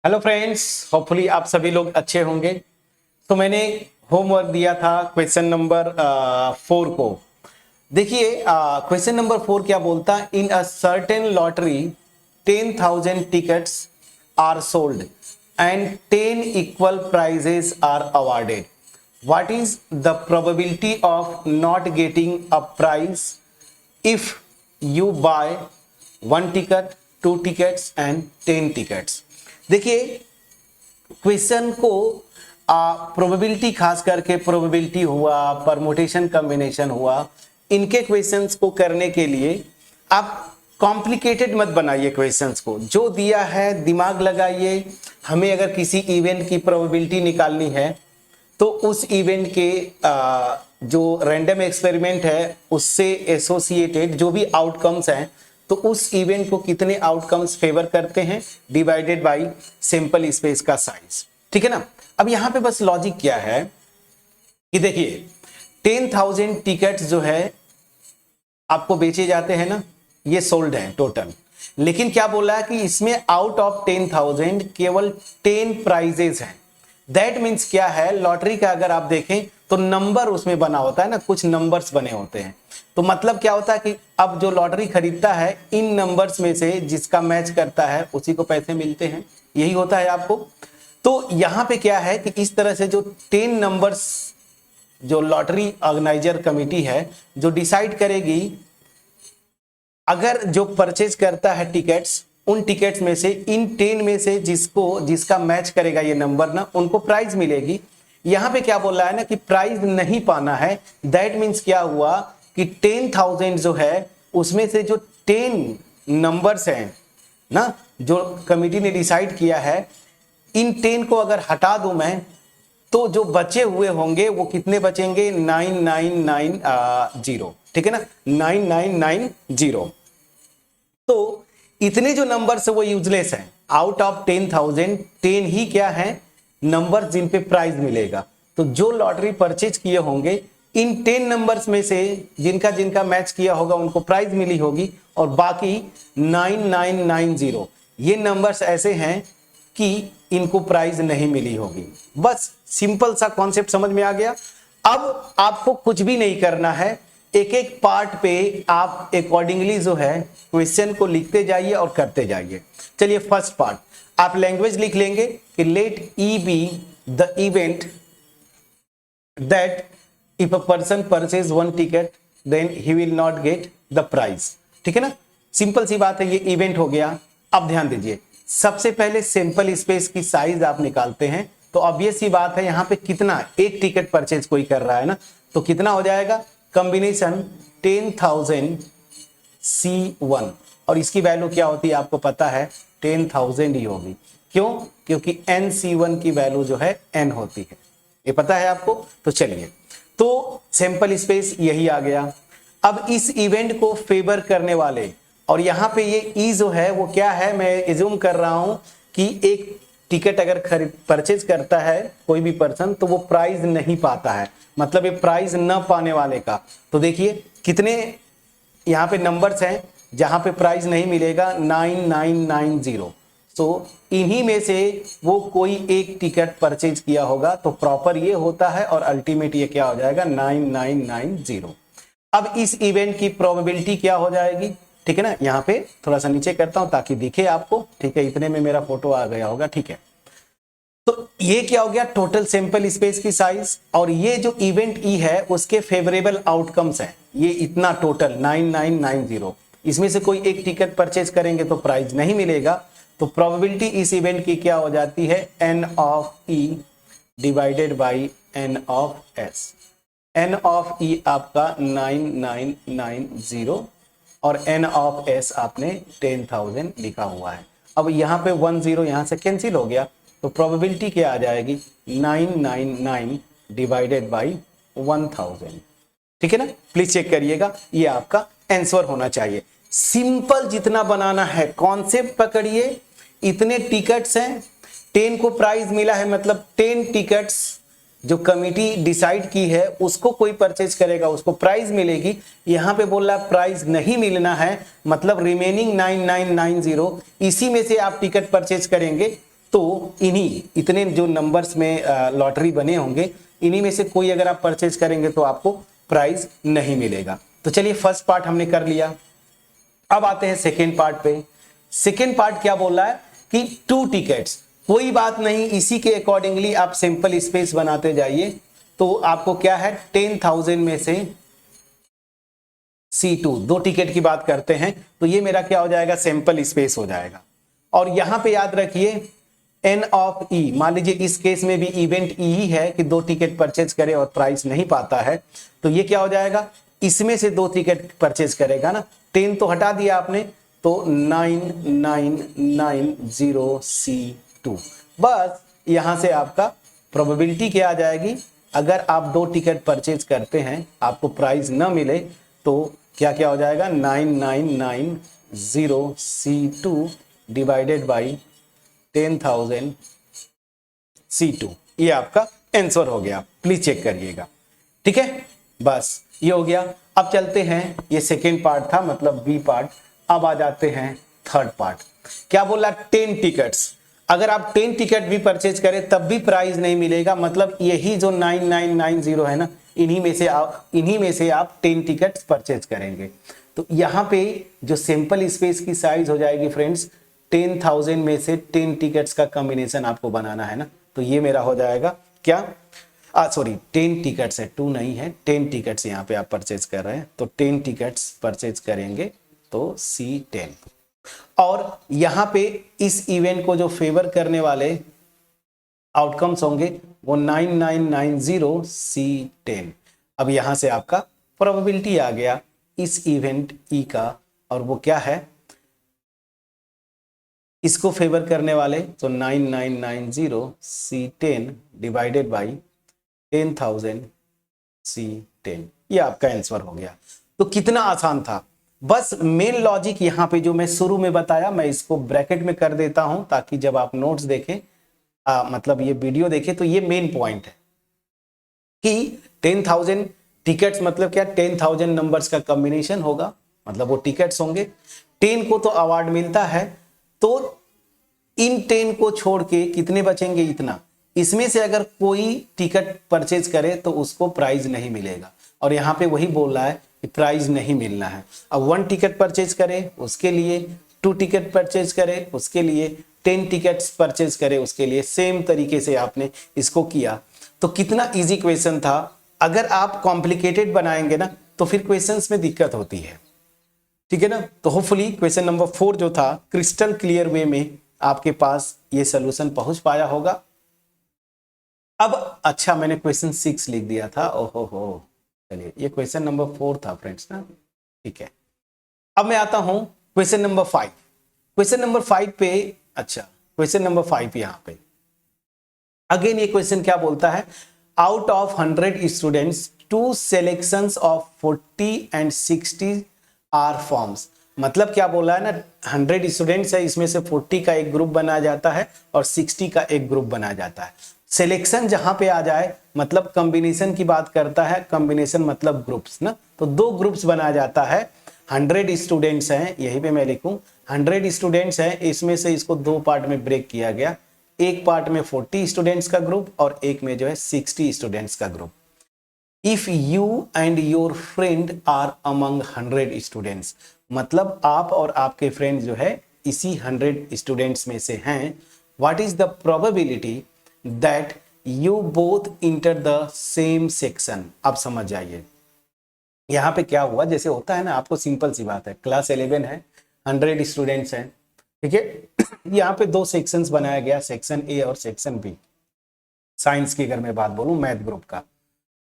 Hello friends, hopefully आप सभी लोग अच्छे होंगे। तो मैंने होमवर्क दिया था क्वेश्चन नंबर 4 को। देखिए क्वेश्चन नंबर 4 क्या बोलता है। In a certain lottery 10,000 tickets are sold and 10 equal prizes are awarded. What is the probability of not getting a prize if you buy 1 ticket, 2 tickets and 10 tickets. देखिए question को probability, खास करके probability हुआ, permutation combination हुआ, इनके questions को करने के लिए आप कॉम्प्लिकेटेड मत बनाइए। क्वेश्चंस को जो दिया है दिमाग लगाइए। हमें अगर किसी इवेंट की प्रोबेबिलिटी निकालनी है तो उस इवेंट के जो रैंडम एक्सपेरिमेंट है उससे एसोसिएटेड जो भी आउटकम्स हैं, तो उस इवेंट को कितने आउटकम्स फेवर करते हैं डिवाइडेड बाय सैंपल स्पेस का साइज। ठीक है ना। अब यहां पे बस लॉजिक क्या है कि देखिए 10,000 टिकट्स जो है आपको बेचे जाते हैं ना, ये सोल्ड है टोटल। लेकिन क्या बोला है कि इसमें आउट ऑफ 10,000 केवल 10 प्राइजेस हैं। दैट मीन्स क्या है, लॉटरी का अगर आप देखें तो नंबर उसमें बना होता है ना, कुछ नंबर्स बने होते हैं। तो मतलब क्या होता है कि अब जो लॉटरी खरीदता है इन नंबर्स में से जिसका मैच करता है उसी को पैसे मिलते हैं। यही होता है आपको। तो यहां पे क्या है कि इस तरह से जो 10 नंबर्स जो लॉटरी ऑर्गेनाइजर कमेटी है जो डिसाइड करेगी, अगर जो परचेज करता है टिकट्स, उन टिकट्स में से इन 10 में से जिसका मैच करेगा ये नंबर ना, उनको प्राइज मिलेगी। यहां पे क्या बोल रहा है ना कि प्राइज नहीं पाना है। दैट मीन्स क्या हुआ कि 10,000 जो है उसमें से जो 10 नंबर्स हैं ना, जो कमिटी ने डिसाइड किया है, इन 10 को अगर हटा दूं मैं तो जो बचे हुए होंगे वो कितने बचेंगे, 9990। ठीक है ना, 9990। तो इतने जो नंबर्स है वो यूजलेस हैं। आउट ऑफ 10,000 10 ही क्या है नंबर जिन पे प्राइज मिलेगा। तो जो लॉटरी परचेज किए होंगे इन 10 नंबर्स में से जिनका जिनका मैच किया होगा उनको प्राइज मिली होगी, और बाकी 9990 ये नंबर्स ऐसे हैं कि इनको प्राइज नहीं मिली होगी। बस सिंपल सा कॉन्सेप्ट समझ में आ गया। अब आपको कुछ भी नहीं करना है, एक एक पार्ट पे आप अकॉर्डिंगली जो है क्वेश्चन को लिखते जाइए और करते जाइए। चलिए फर्स्ट पार्ट आप लैंग्वेज लिख लेंगे कि let E be the event that if a person purchase 1 ticket then he will not get the prize. ठीक है ना, सिंपल सी बात है, ये इवेंट हो गया। अब ध्यान दीजिए, सबसे पहले सैंपल स्पेस की साइज आप निकालते हैं। तो ऑब्वियस सी बात है, यहां पे कितना, एक टिकट परचेज कोई कर रहा है ना, तो कितना हो जाएगा, कॉम्बिनेशन 10,000 C1, और इसकी वैल्यू क्या होती है आपको पता है, 10,000 ही होगी। क्यों, क्योंकि NC1 की वैल्यू जो है N होती है, ये पता है आपको। तो चलिए, तो सैंपल स्पेस यही आ गया। अब इस इवेंट को फेवर करने वाले, और यहां पे ये ई जो है वो क्या है, मैं एज्यूम कर रहा हूं कि एक टिकट अगर परचेज करता है कोई भी पर्सन तो वो प्राइज नहीं पाता है, मतलब ये प्राइज न पाने वाले का। तो देखिए कितने यहाँ पे नंबर्स हैं जहां पे प्राइज नहीं मिलेगा, 9990। तो इन्हीं में से वो कोई एक टिकट परचेज किया होगा, तो प्रॉपर ये होता है, और अल्टीमेट ये क्या हो जाएगा, 9990। अब इस इवेंट की प्रोबेबिलिटी क्या हो जाएगी, ठीक है ना, यहाँ पे थोड़ा सा नीचे करता हूं ताकि दिखे आपको। ठीक है, इतने में मेरा फोटो आ गया होगा। ठीक है, तो ये क्या हो गया, टोटल सैंपल स्पेस की साइज, और ये जो इवेंट ई है उसके फेवरेबल आउटकम्स हैं, ये इतना टोटल 9990। इसमें से कोई एक टिकट परचेज करेंगे तो प्राइस नहीं मिलेगा, तो प्रोबेबिलिटी इस इवेंट की क्या हो जाती है, N of E divided by N of S। N of E आपका 9990 और N ऑफ S आपने 10,000 लिखा हुआ है। अब यहाँ पे 10 यहाँ से कैंसिल हो गया, तो प्रोबेबिलिटी क्या आ जाएगी, 999 डिवाइडेड बाई 1000। ठीक है ना, प्लीज चेक करिएगा, ये आपका आंसर होना चाहिए। सिंपल जितना बनाना है, कॉन्सेप्ट पकड़िए। इतने टिकट्स हैं, 10 को प्राइज मिला है, मतलब 10 टिकट्स जो कमिटी डिसाइड की है उसको कोई परचेज करेगा उसको प्राइज मिलेगी। यहां पे बोल रहा है प्राइज नहीं मिलना है, मतलब रिमेनिंग 9990 इसी में से आप टिकट परचेज करेंगे तो इन्हीं इतने जो नंबर्स में लॉटरी बने होंगे, इन्हीं में से कोई अगर आप परचेज करेंगे तो आपको प्राइज नहीं मिलेगा। तो चलिए फर्स्ट पार्ट हमने कर लिया। अब आते हैं सेकेंड पार्ट पे। सेकेंड पार्ट क्या बोल रहा है कि 2 टिकट्स, कोई बात नहीं, इसी के अकॉर्डिंगली आप सिंपल स्पेस बनाते जाइए। तो आपको क्या है 10,000 में से C2 2 टिकट की बात करते हैं, तो ये मेरा क्या हो जाएगा सिंपल स्पेस हो जाएगा। और यहां पे याद रखिए N ऑफ E, मान लीजिए इस केस में भी इवेंट E ही है कि 2 टिकट परचेज करे और प्राइस नहीं पाता है, तो ये क्या हो जाएगा, इसमें से 2 टिकट परचेज करेगा ना, 10 तो हटा दिया आपने, तो 9990C2। बस यहां से आपका प्रोबेबिलिटी क्या आ जाएगी, अगर आप 2 टिकट परचेज करते हैं आपको प्राइस ना मिले तो क्या क्या हो जाएगा 9990C2 डिवाइडेड बाई 10,000 C2। ये आपका आंसर हो गया, प्लीज चेक करिएगा। ठीक है, बस ये हो गया। अब चलते हैं, ये सेकेंड पार्ट था मतलब बी पार्ट। अब आ जाते हैं थर्ड पार्ट। क्या बोला 10 टिकट्स, अगर आप 10 टिकट भी परचेज करें तब भी प्राइस नहीं मिलेगा, मतलब यही जो 9990 है ना, इन्हीं में से आप 10 टिकट्स परचेज करेंगे। तो यहाँ पे जो सिंपल स्पेस की साइज हो जाएगी फ्रेंड्स 10,000 में से 10 टिकट्स का कॉम्बिनेशन आपको बनाना है ना, तो ये मेरा हो जाएगा क्या, सॉरी 10 टिकट्स है, 2 नहीं है, 10 टिकट्स यहाँ पे आप परचेज कर रहे हैं, तो 10 टिकट्स परचेज करेंगे तो C10। और यहाँ पे इस इवेंट को जो फेवर करने वाले आउटकम्स होंगे वो 9990C10। अब यहां से आपका प्रोबेबिलिटी आ गया इस इवेंट E का, और वो क्या है, इसको फेवर करने वाले, तो 9990C10 डिवाइडेड बाई 10,000 C10। ये आपका आंसर हो गया। तो कितना आसान था, बस मेन लॉजिक यहां पे जो मैं शुरू में बताया, मैं इसको ब्रैकेट में कर देता हूं ताकि जब आप नोट्स देखें मतलब ये वीडियो देखें तो ये मेन पॉइंट है कि 10,000 टिकट्स मतलब क्या, 10,000 नंबर्स का कॉम्बिनेशन होगा, मतलब वो टिकट्स होंगे। 10 को तो अवार्ड मिलता है, तो इन 10 को छोड़ के कितने बचेंगे, इतना, इसमें से अगर कोई टिकट परचेज करे तो उसको प्राइज नहीं मिलेगा, और यहां पे वही बोल रहा है कि प्राइज नहीं मिलना है। अब 1 टिकट परचेज करे उसके लिए, 2 टिकट परचेज करे उसके लिए, 10 टिकट्स परचेज करे उसके लिए, सेम तरीके से आपने इसको किया। तो कितना इजी क्वेश्चन था। अगर आप कॉम्प्लिकेटेड बनाएंगे ना तो फिर क्वेश्चंस में दिक्कत होती है, ठीक है ना। तो होपफुली क्वेश्चन नंबर 4 जो था क्रिस्टल क्लियर वे में आपके पास ये सोल्यूशन पहुंच पाया होगा। अब अच्छा, मैंने क्वेश्चन 6 लिख दिया था, ओहो हो, चलिए ये क्वेश्चन नंबर 4 था फ्रेंड्स ना, ठीक है। अब मैं आता हूं क्वेश्चन नंबर 5। क्वेश्चन नंबर 5 पे, अच्छा क्वेश्चन नंबर 5 यहां पे अगेन ये क्वेश्चन क्या बोलता है, out of 100 students 2 selections of 40 and 60 are forms. मतलब क्या बोला है ना, 100 स्टूडेंट्स है, इसमें से 40 का एक ग्रुप बनाया जाता है और 60 का एक ग्रुप बनाया जाता है। सिलेक्शन जहां पे आ जाए मतलब कॉम्बिनेशन की बात करता है, कॉम्बिनेशन मतलब ग्रुप्स ना, तो 2 ग्रुप्स बनाया जाता है। 100 स्टूडेंट्स हैं, यहीं पे मैं लिखूं 100 स्टूडेंट्स हैं, इसमें से इसको 2 पार्ट में ब्रेक किया गया, एक पार्ट में 40 स्टूडेंट्स का ग्रुप और एक में जो है 60 स्टूडेंट्स का group. If you and your friend are among 100 students, मतलब आप और आपके फ्रेंड जो है इसी 100 स्टूडेंट्स में से हैं। What is the probability that you both enter the same section. अब समझ जाइए यहां पे क्या हुआ, जैसे होता है ना, आपको सिंपल सी बात है, क्लास 11 है, 100 स्टूडेंट्स हैं, ठीक है। यहाँ पे 2 सेक्शंस बनाया गया, सेक्शन ए और सेक्शन बी। साइंस की अगर मैं बात बोलूं मैथ ग्रुप का,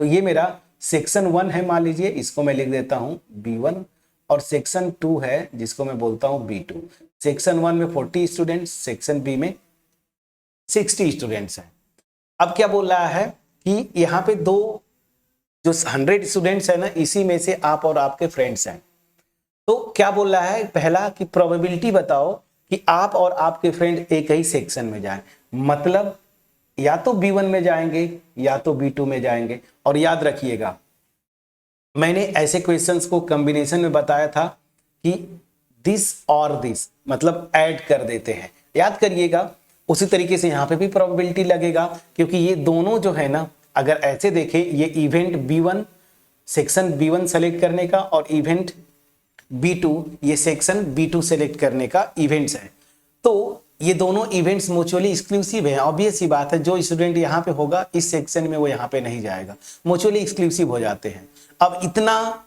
तो ये मेरा सेक्शन 1 है, मान लीजिए इसको मैं लिख देता हूं B1, और सेक्शन 2 है जिसको मैं बोलता हूं B2। सेक्शन 1 में 40 स्टूडेंट्स, सेक्शन बी में 60 स्टूडेंट्स हैं। अब क्या बोल रहा है कि यहाँ पे 2 जो 100 स्टूडेंट्स है ना, इसी में से आप और आपके फ्रेंड्स हैं। तो क्या बोल रहा है, पहला कि प्रोबेबिलिटी बताओ कि आप और आपके फ्रेंड एक ही सेक्शन में जाएं, मतलब या तो B1 में जाएंगे या तो B2 में जाएंगे। और याद रखिएगा मैंने ऐसे क्वेश्चंस को कॉम्बिनेशन में बताया था कि दिस और दिस मतलब ऐड कर देते हैं। याद करिएगा उसी तरीके से यहाँ पे भी प्रोबेबिलिटी लगेगा, क्योंकि ये दोनों जो है ना, अगर ऐसे देखें, ये event B1 section B1 select करने का और इवेंट B2 ये सेक्शन B2 सेलेक्ट करने का इवेंट्स है। तो ये दोनों इवेंट्स म्यूचुअली एक्सक्लूसिव है। ऑब्वियस सी बात है, जो स्टूडेंट यहाँ पे होगा इस सेक्शन में वो यहाँ पे नहीं जाएगा, म्यूचुअली एक्सक्लूसिव हो जाते हैं। अब इतना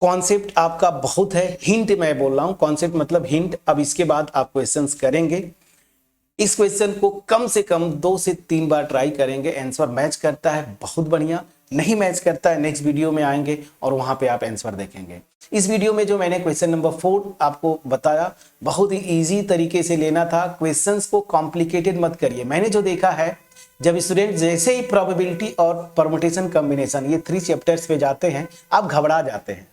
कॉन्सेप्ट आपका बहुत है, हिंट मैं बोल रहा हूं, कॉन्सेप्ट मतलब हिंट। अब इसके बाद आप क्वेश्चंस करेंगे, इस क्वेश्चन को कम से कम 2 से 3 बार ट्राई करेंगे। आंसर मैच करता है बहुत बढ़िया, नहीं मैच करता है नेक्स्ट वीडियो में आएंगे और वहां पे आप आंसर देखेंगे। इस वीडियो में जो मैंने क्वेश्चन नंबर 4 आपको बताया, बहुत ही इजी तरीके से लेना था। क्वेश्चंस को कॉम्प्लिकेटेड मत करिए। मैंने जो देखा है, जब स्टूडेंट जैसे ही प्रोबेबिलिटी और परमुटेशन कॉम्बिनेशन ये 3 चैप्टर्स पे जाते हैं, आप घबरा जाते हैं,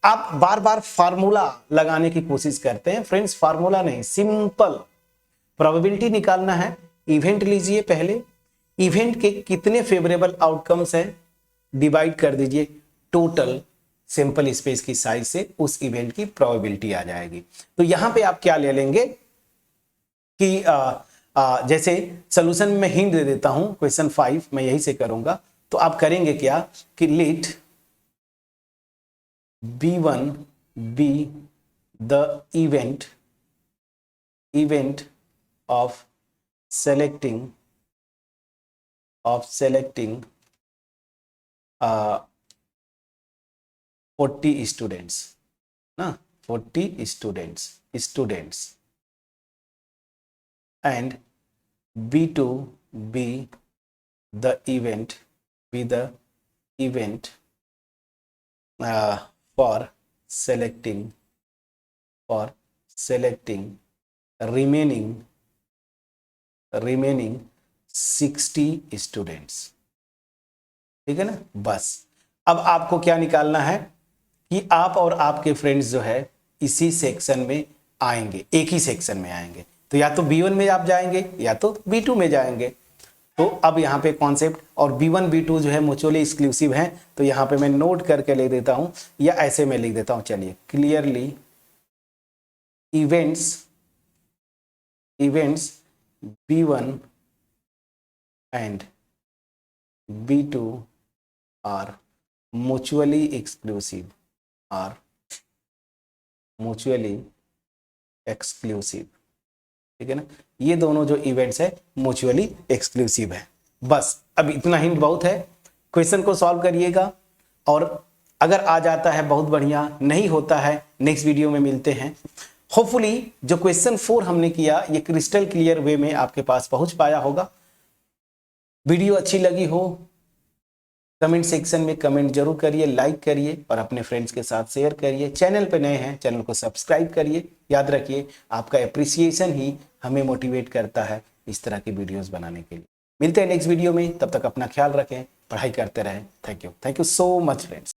आप बार बार फार्मूला लगाने की कोशिश करते हैं। फ्रेंड्स, फार्मूला नहीं, सिंपल प्रोबेबिलिटी निकालना है। इवेंट लीजिए, पहले इवेंट के कितने फेवरेबल आउटकम्स हैं डिवाइड कर दीजिए टोटल सैंपल स्पेस की साइज से, उस इवेंट की प्रोबेबिलिटी आ जाएगी। तो यहां पे आप क्या ले लेंगे कि जैसे सोल्यूशन में हिंट दे देता हूं, क्वेश्चन 5 मैं यही से करूंगा। तो आप करेंगे क्या कि late B1 be the event of selecting 40 students ना, 40 students and B2 be the event for selecting remaining 60 students. ठीक है ना। बस अब आपको क्या निकालना है कि आप और आपके फ्रेंड्स जो है इसी सेक्शन में आएंगे, एक ही सेक्शन में आएंगे। तो या तो B1 में आप जाएंगे या तो B2 में जाएंगे। तो अब यहाँ पे कॉन्सेप्ट, और B1 B2 जो है म्यूचुअली एक्सक्लूसिव हैं। तो यहाँ पे मैं नोट करके ले देता हूं, या ऐसे में लिख देता हूं। चलिए, clearly events B1 and B2 are mutually exclusive, ठीक है ना। ये दोनों जो इवेंट्स है म्यूचुअली एक्सक्लूसिव है। बस अब इतना हिंट बहुत है। क्वेश्चन को सॉल्व करिएगा, और अगर आ जाता है बहुत बढ़िया, नहीं होता है नेक्स्ट वीडियो में मिलते हैं। होपफुली जो क्वेश्चन 4 हमने किया ये क्रिस्टल क्लियर वे में आपके पास पहुंच पाया होगा। वीडियो अच्छी लगी हो, कमेंट सेक्शन में कमेंट जरूर करिए, लाइक करिए और अपने फ्रेंड्स के साथ शेयर करिए। चैनल पे नए हैं, चैनल को सब्सक्राइब करिए। याद रखिए, आपका एप्रिसिएशन ही हमें मोटिवेट करता है इस तरह की वीडियोस बनाने के लिए। मिलते हैं नेक्स्ट वीडियो में, तब तक अपना ख्याल रखें, पढ़ाई करते रहें। Thank you so much friends.